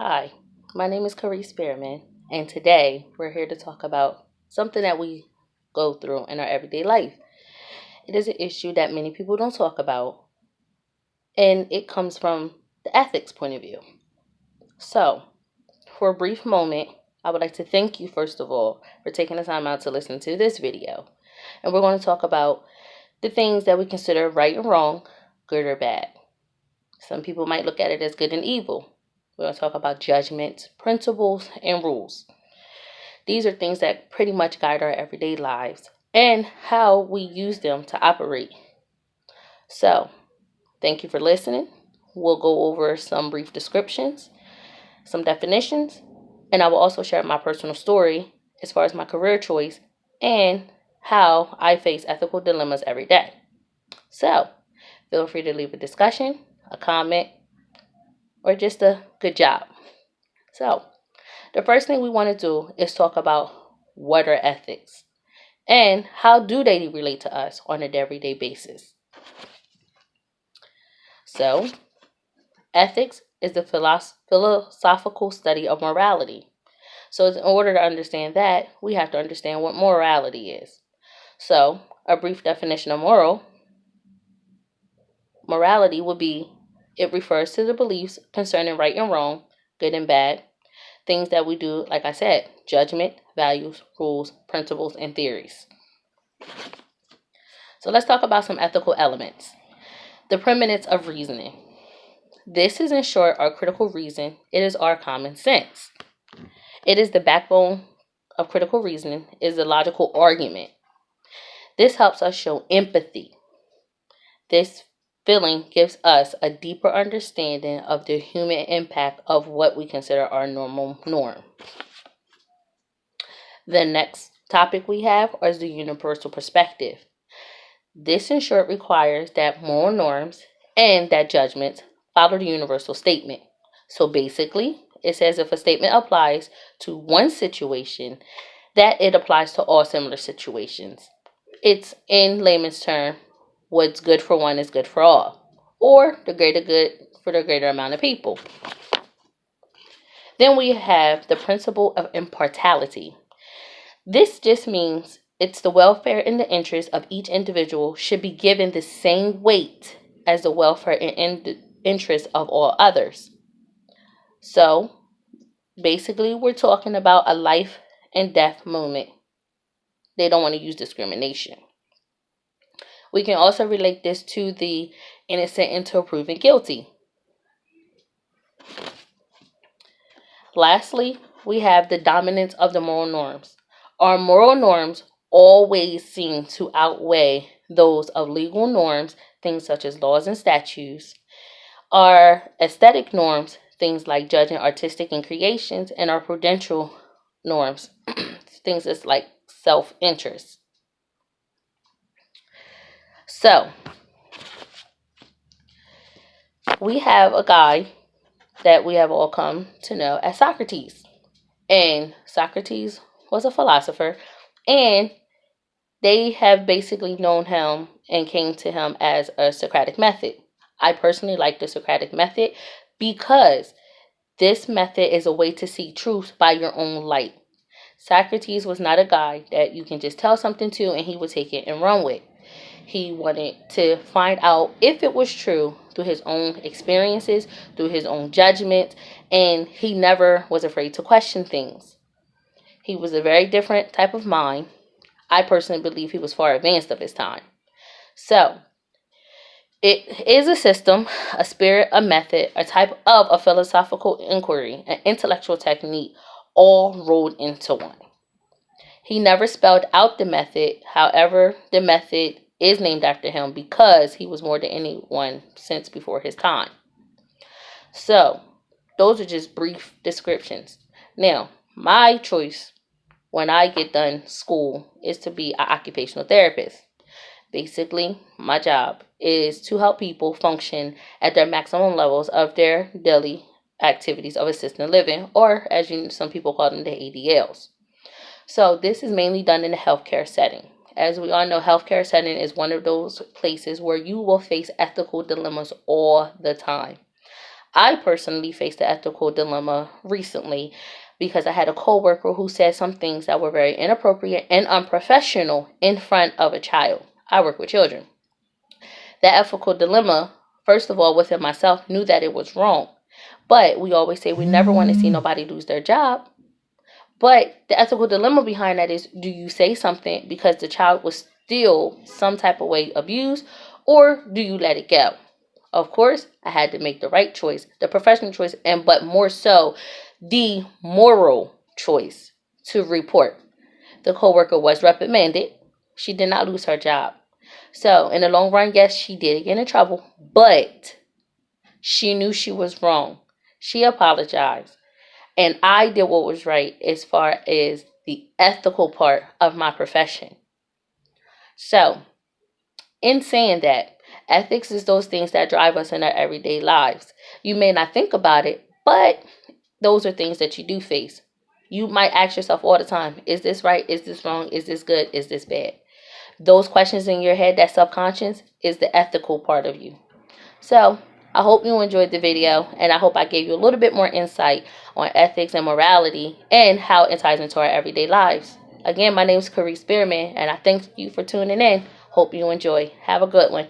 Hi, my name is Carice Spearman, and today we're here to talk about something that we go through in our everyday life. It is an issue that many people don't talk about, and it comes from the ethics point of view. So, for a brief moment, I would like to thank you, first of all, for taking the time out to listen to this video. And we're going to talk about the things that we consider right and wrong, good or bad. Some people might look at it as good and evil. We're going to talk about judgments, principles, and rules. These are things that pretty much guide our everyday lives and how we use them to operate. So, thank you for listening. We'll go over some brief descriptions, some definitions, and I will also share my personal story as far as my career choice and how I face ethical dilemmas every day. So, feel free to leave a discussion, a comment, or just a good job. So, the first thing we want to do is talk about what are ethics and how do they relate to us on an everyday basis. So, ethics is the philosophical study of morality. So, in order to understand that, we have to understand what morality is. So, a brief definition of morality would be it refers to the beliefs concerning right and wrong, good and bad, things that we do, like I said, judgment, values, rules, principles, and theories. So let's talk about some ethical elements. The preeminence of reasoning. This is, in short, our critical reason. It is our common sense. It is the backbone of critical reasoning, is the logical argument. This helps us show empathy. This feeling gives us a deeper understanding of the human impact of what we consider our normal norm. The next topic we have is the universal perspective. This, in short, requires that moral norms and that judgments follow the universal statement. So basically, it says if a statement applies to one situation, that it applies to all similar situations. It's, in layman's term, what's good for one is good for all, or the greater good for the greater amount of people. Then we have the principle of impartiality. This just means it's the welfare and the interest of each individual should be given the same weight as the welfare and interest of all others. So, basically, we're talking about a life and death moment. They don't want to use discrimination. We can also relate this to the innocent until proven guilty. Lastly, we have the dominance of the moral norms. Our moral norms always seem to outweigh those of legal norms, things such as laws and statutes. Our aesthetic norms, things like judging artistic and creations, and our prudential norms, things that's like self-interest. So, we have a guy that we have all come to know as Socrates. And Socrates was a philosopher, and they have basically known him and came to him as a Socratic method. I personally like the Socratic method because this method is a way to see truth by your own light. Socrates was not a guy that you can just tell something to and he would take it and run with. He wanted to find out if it was true through his own experiences, through his own judgment, and he never was afraid to question things. He was a very different type of mind. I personally believe he was far advanced of his time. So, it is a system, a spirit, a method, a type of a philosophical inquiry, an intellectual technique, all rolled into one. He never spelled out the method. However, the method is named after him because he was more than anyone since before his time. So, those are just brief descriptions. Now, my choice when I get done school is to be an occupational therapist. Basically, my job is to help people function at their maximum levels of their daily activities of assisted living, or as some people call them, the ADLs. So this is mainly done in a healthcare setting. As we all know, healthcare setting is one of those places where you will face ethical dilemmas all the time. I personally faced the ethical dilemma recently because I had a coworker who said some things that were very inappropriate and unprofessional in front of a child. I work with children. The ethical dilemma, first of all, within myself, knew that it was wrong. But we always say we never want to see nobody lose their job. But the ethical dilemma behind that is, do you say something because the child was still some type of way abused, or do you let it go? Of course, I had to make the right choice, the professional choice, but more so, the moral choice to report. The coworker was reprimanded. She did not lose her job. So, in the long run, yes, she did get in trouble, but she knew she was wrong. She apologized. And I did what was right as far as the ethical part of my profession. So, in saying that, ethics is those things that drive us in our everyday lives. You may not think about it, but those are things that you do face. You might ask yourself all the time, is this right? Is this wrong? Is this good? Is this bad? Those questions in your head, that subconscious, is the ethical part of you. So, I hope you enjoyed the video, and I hope I gave you a little bit more insight on ethics and morality and how it ties into our everyday lives. Again, my name is Carice Spearman, and I thank you for tuning in. Hope you enjoy. Have a good one.